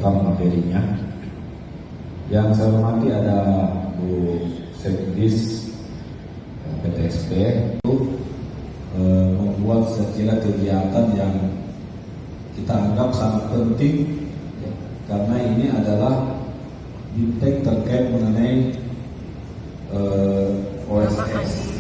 tentang materinya. Yang saya hormati ada Bu Sekdis PTSP itu membuat sekilas kegiatan yang kita anggap sangat penting ya, karena ini adalah bintang terkait mengenai OSS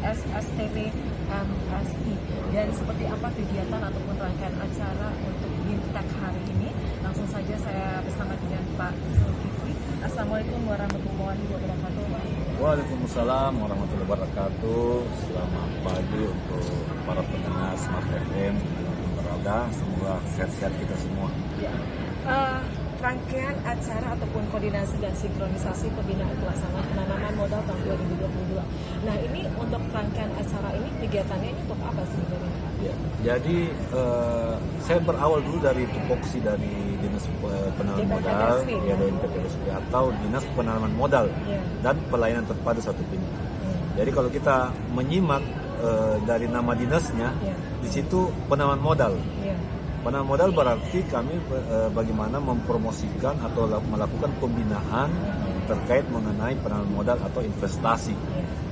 SSTP MSI. Dan seperti apa kegiatan ataupun rangkaian acara untuk BIMTEK hari ini? Langsung saja saya bersama dengan Pak Zulkifli. Assalamualaikum warahmatullahi wabarakatuh. Waalaikumsalam warahmatullahi wabarakatuh. Selamat pagi untuk para pendengar Smart FM yang berada. Semoga sehat-sehat kita semua. Ya. Rangkaian acara ataupun koordinasi dan sinkronisasi pembinaan pelaksanaan penanaman modal tahun 2022. Nah, ini untuk rangkaian acara ini kegiatannya ini untuk apa sebenarnya, Pak? Ya, jadi saya berawal dulu dari tupoksi dari Dinas Penanaman Modal, ya DNPTSP atau Dinas Penanaman Modal dan Pelayanan Terpadu Satu Pintu. Jadi kalau kita menyimak dari nama dinasnya, di situ penanaman modal. Penanaman modal berarti kami bagaimana mempromosikan atau melakukan pembinaan terkait mengenai penanaman modal atau investasi.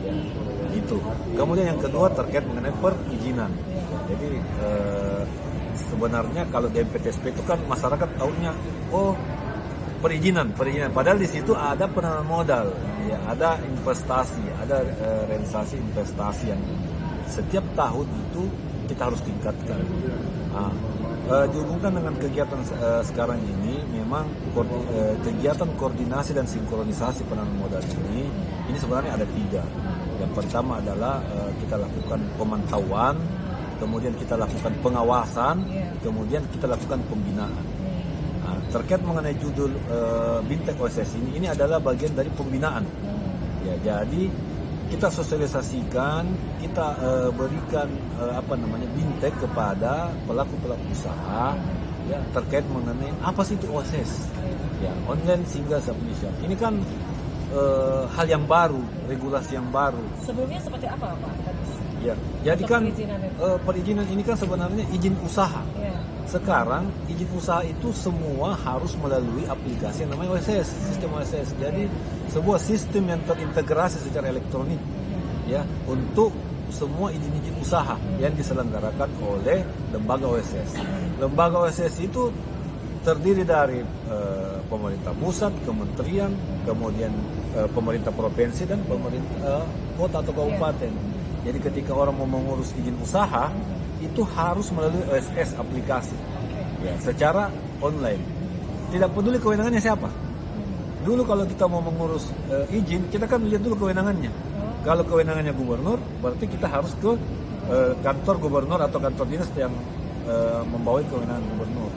Ya, itu. Kemudian yang kedua terkait mengenai perizinan. Jadi sebenarnya kalau DMPTSP itu kan masyarakat tahunya perizinan. Padahal di situ ada penanaman modal, ya, ada investasi, ada realisasi investasi yang setiap tahun itu kita harus tingkatkan. Dihubungkan dengan kegiatan sekarang ini, memang kegiatan koordinasi dan sinkronisasi penanaman modal ini sebenarnya ada 3. Yang pertama adalah kita lakukan pemantauan, kemudian kita lakukan pengawasan, kemudian kita lakukan pembinaan. Terkait mengenai judul BIMTEK OSS ini adalah bagian dari pembinaan. Ya, jadi kita sosialisasikan, kita berikan BIMTEK kepada pelaku-pelaku usaha ya, terkait mengenai apa sih itu OSS, ya, online single submission. Ini kan hal yang baru, regulasi yang baru. Sebelumnya seperti apa, Pak? Ya, jadi kan perizinan ini kan sebenarnya izin usaha. Sekarang izin usaha itu semua harus melalui aplikasi yang namanya OSS, sistem OSS. Jadi sebuah sistem yang terintegrasi secara elektronik ya untuk semua izin usaha yang diselenggarakan oleh lembaga OSS. Lembaga OSS itu terdiri dari pemerintah pusat, kementerian, kemudian pemerintah provinsi dan pemerintah kota atau kabupaten. Jadi ketika orang mau mengurus izin usaha itu harus melalui OSS aplikasi ya, secara online. Tidak peduli kewenangannya siapa. Dulu kalau kita mau mengurus izin, kita kan lihat dulu kewenangannya. Kalau kewenangannya gubernur, berarti kita harus ke kantor gubernur atau kantor dinas yang membawa kewenangan gubernur.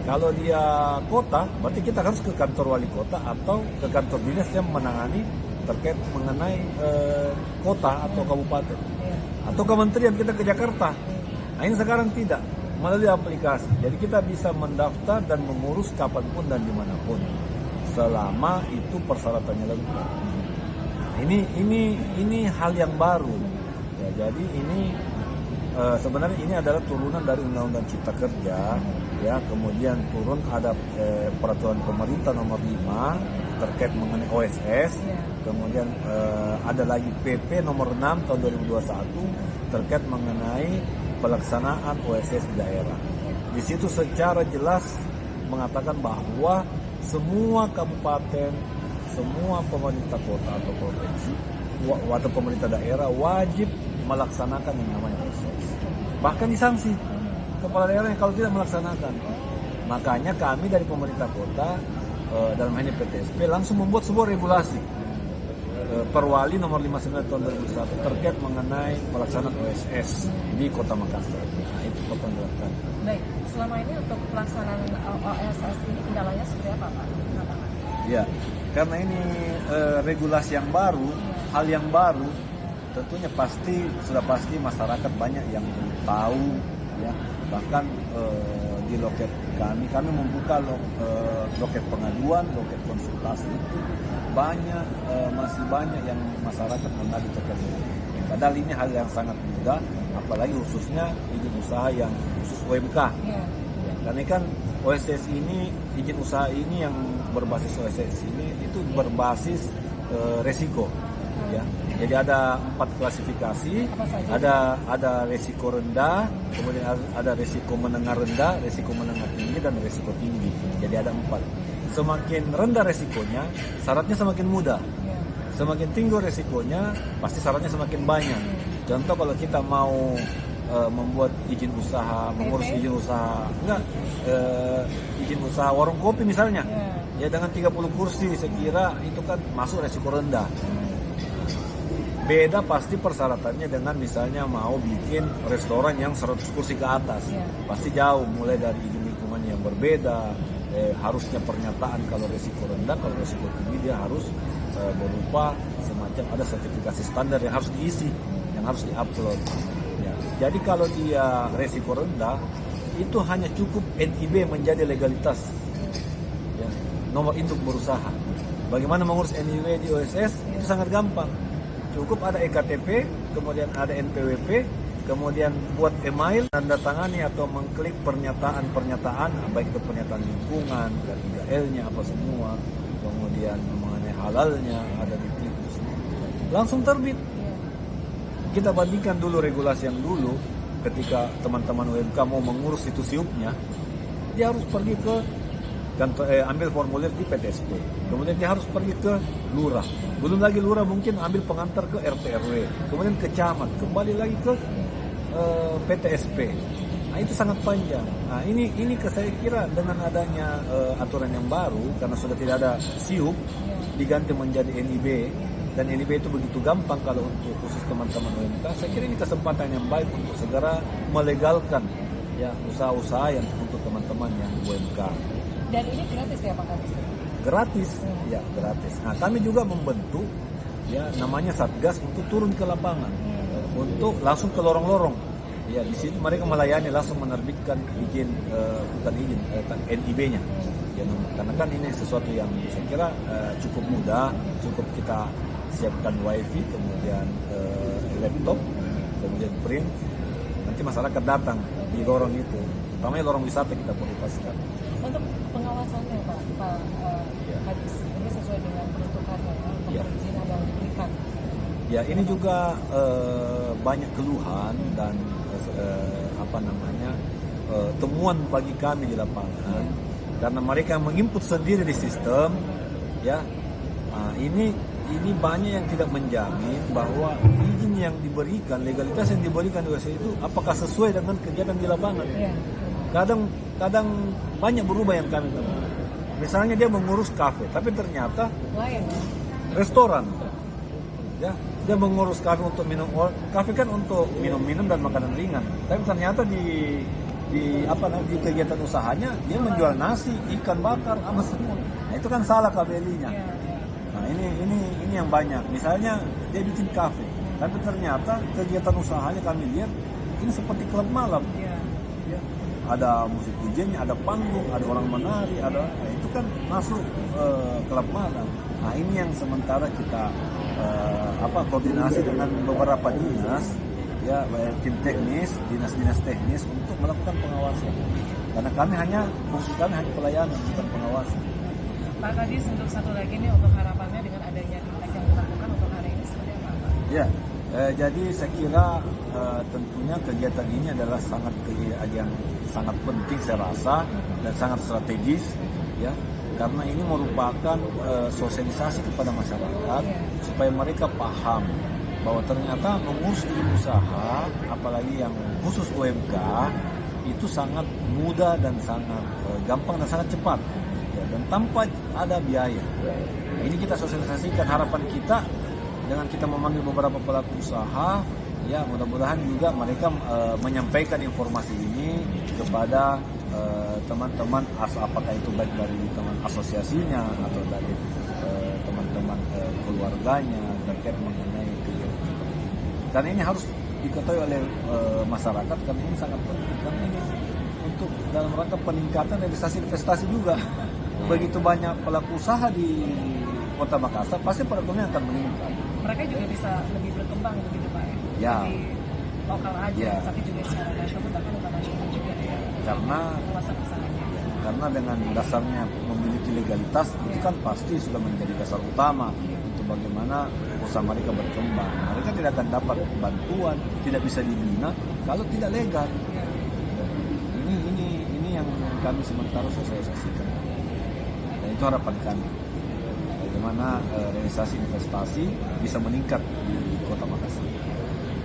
Kalau dia kota, berarti kita harus ke kantor wali kota atau ke kantor dinas yang menangani terkait mengenai kota atau kabupaten. Atau kementerian, kita ke Jakarta. Nah, ini sekarang tidak, melalui aplikasi. Jadi kita bisa mendaftar dan mengurus kapanpun dan dimanapun, selama itu persyaratannya lengkap. Nah, ini hal yang baru. Ya, jadi ini sebenarnya ini adalah turunan dari Undang-Undang Cipta Kerja. Ya, kemudian turun ada peraturan pemerintah nomor 5 terkait mengenai OSS. Kemudian ada lagi PP nomor 6 tahun 2021 terkait mengenai pelaksanaan OSS di daerah. Di situ secara jelas mengatakan bahwa semua kabupaten, semua pemerintah kota atau provinsi atau pemerintah daerah wajib melaksanakan yang namanya OSS. Bahkan disanksi kepala daerah yang kalau tidak melaksanakan. Makanya kami dari pemerintah kota dalam hal ini PTSP langsung membuat sebuah regulasi Perwali nomor 59 tahun 2001 terkait mengenai pelaksanaan OSS di Kota Makassar. Nah, itu dilakukan. Baik, selama ini untuk pelaksanaan OSS ini kendalanya seperti apa, Pak? Ya, karena ini regulasi yang baru, hal yang baru, tentunya sudah pasti masyarakat banyak yang tahu, ya. Bahkan di loket kami membuka loket pengaduan, loket konsultasi itu masih banyak yang masyarakat mengadu terkait ini. Padahal ini hal yang sangat mudah, apalagi khususnya izin usaha yang khusus UMK. Karena kan OSS ini, izin usaha ini yang berbasis OSS ini itu berbasis resiko, ya. Jadi ada 4 klasifikasi, ada resiko rendah, kemudian ada resiko menengah rendah, resiko menengah tinggi, dan resiko tinggi. Jadi ada 4. Semakin rendah resikonya, syaratnya semakin mudah. Semakin tinggi resikonya, pasti syaratnya semakin banyak. Contoh kalau kita mau membuat izin usaha, mengurus izin usaha, izin usaha warung kopi misalnya, ya dengan 30 kursi, saya kira itu kan masuk resiko rendah. Beda pasti persyaratannya dengan misalnya mau bikin restoran yang 100 kursi ke atas, pasti jauh, mulai dari izin lingkungan yang berbeda, harusnya pernyataan kalau resiko rendah, kalau resiko tinggi dia harus berupa semacam ada sertifikasi standar yang harus diisi, yang harus diupload. Ya. Jadi kalau dia resiko rendah, itu hanya cukup NIB menjadi legalitas, ya, nomor induk berusaha. Bagaimana mengurus NIB di OSS? Itu sangat gampang. Cukup ada EKTP, kemudian ada NPWP, kemudian buat email, tanda tangani atau mengklik pernyataan, baik itu pernyataan lingkungan, dan 3L-nya apa semua, kemudian mengenai halalnya ada di klik semua. Langsung terbit. Kita bandingkan dulu regulasi yang dulu, ketika teman-teman UMK mau mengurus itu SIUP-nya, dia harus pergi ke ambil formulir di PTSP, kemudian dia harus pergi ke lurah, belum lagi lurah mungkin ambil pengantar ke RT RW, kemudian ke camat, kembali lagi ke PTSP. Nah itu sangat panjang. Nah ini saya kira dengan adanya aturan yang baru, karena sudah tidak ada SIUP, diganti menjadi NIB, dan NIB itu begitu gampang kalau untuk khusus teman-teman UMK. Saya kira ini kesempatan yang baik untuk segera melegalkan, ya, usaha-usaha yang untuk teman-teman yang UMK. Dan ini gratis ya Pak Kadis? Gratis, ya gratis. Nah kami juga membentuk, ya, namanya Satgas untuk turun ke lapangan, untuk langsung ke lorong-lorong. Ya di sini mereka melayani, langsung menerbitkan izin, bukan izin, NIB-nya. Ya, karena kan ini sesuatu yang saya kira cukup mudah, cukup kita siapkan wifi, kemudian laptop, kemudian print, nanti masyarakat datang di lorong itu, utamanya lorong wisata kita prioritaskan. Untuk pengawasannya Pak Kadis, ini sesuai dengan peruntukannya untuk perizinan yang diberikan. Ya ini juga banyak keluhan dan temuan bagi kami di lapangan, karena mereka menginput sendiri di sistem, ya. Nah, ini banyak yang tidak menjamin bahwa izin yang diberikan, legalitas yang diberikan di OSS itu apakah sesuai dengan kegiatan di lapangan. Kadang banyak berubah yang kami temukan. Misalnya dia mengurus kafe, tapi ternyata restoran. Ya, dia mengurus kafe untuk minum, kafe kan untuk minum-minum dan makanan ringan. Tapi ternyata di kegiatan usahanya dia menjual nasi, ikan bakar, apa semua. Nah, itu kan salah KBLI-nya. Nah, ini yang banyak. Misalnya dia bikin kafe, tapi ternyata kegiatan usahanya kami lihat ini seperti klub malam. Ya, ada musik DJ-nya, ada panggung, ada orang menari, itu kan masuk klub malam. Nah, ini yang sementara kita koordinasi dengan beberapa dinas, ya, tim teknis, dinas-dinas teknis untuk melakukan pengawasan. Karena fungsi kami hanya pelayanan, bukan pengawasan. Pak Kadis, untuk satu lagi nih, untuk harapannya dengan adanya impact yang dilakukan untuk hari ini seperti apa Pak? Ya, jadi saya kira tentunya kegiatan ini adalah yang sangat penting saya rasa, dan sangat strategis, ya, karena ini merupakan sosialisasi kepada masyarakat supaya mereka paham bahwa ternyata mengurus izin usaha, apalagi yang khusus UMK, itu sangat mudah dan sangat gampang dan sangat cepat, ya, dan tanpa ada biaya. Nah, ini kita sosialisasikan, harapan kita dengan kita memanggil beberapa pelaku usaha, ya, mudah-mudahan juga mereka menyampaikan informasi ini kepada teman-teman, apakah itu baik dari teman asosiasinya atau dari teman-teman keluarganya terkait mengenai kegiatan. Karena ini harus diketahui oleh masyarakat, karena ini sangat penting, karena ini untuk dalam rangka peningkatan realisasi investasi juga. Begitu banyak pelaku usaha di Kota Makassar, pasti perekonomian akan meningkat. Mereka juga bisa lebih berkembang begitu Pak ya. Di lokal aja, tapi juga secara nasional, bahkan internasional juga ya. Karena penguasa usaha. karena dengan dasarnya memiliki legalitas itu kan pasti sudah menjadi dasar utama untuk bagaimana usaha mereka berkembang. Mereka tidak akan dapat bantuan, tidak bisa dibina kalau tidak legal. Ini yang kami sementara sosialisasikan. Dan itu harapan kami. Bagaimana realisasi investasi bisa meningkat di Kota Makassar.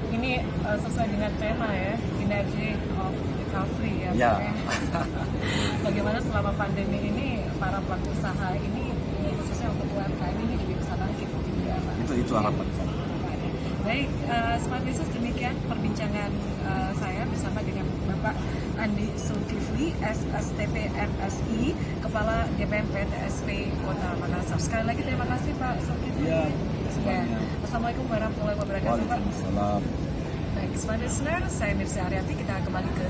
Ini sesuai dengan tema ya, Energy of Recovery ya. Ya. Bagaimana selama pandemi ini para pelaku usaha ini khususnya untuk UMKM ini juga bisa bangkit. Ya, Itu harapan kami. Baik, Smart Business, demikian perbincangan saya bersama dengan Bapak Andi Zulkifli, SSTP MSI, Kepala GPM PTSP Kota Makassar. Sekali lagi terima kasih Pak Zulkifli. Ya, Assalamualaikum warahmatullahi wabarakatuh. Waalaikumsalam. Baik, Smart Listener, saya Mirza Ariati, kita kembali ke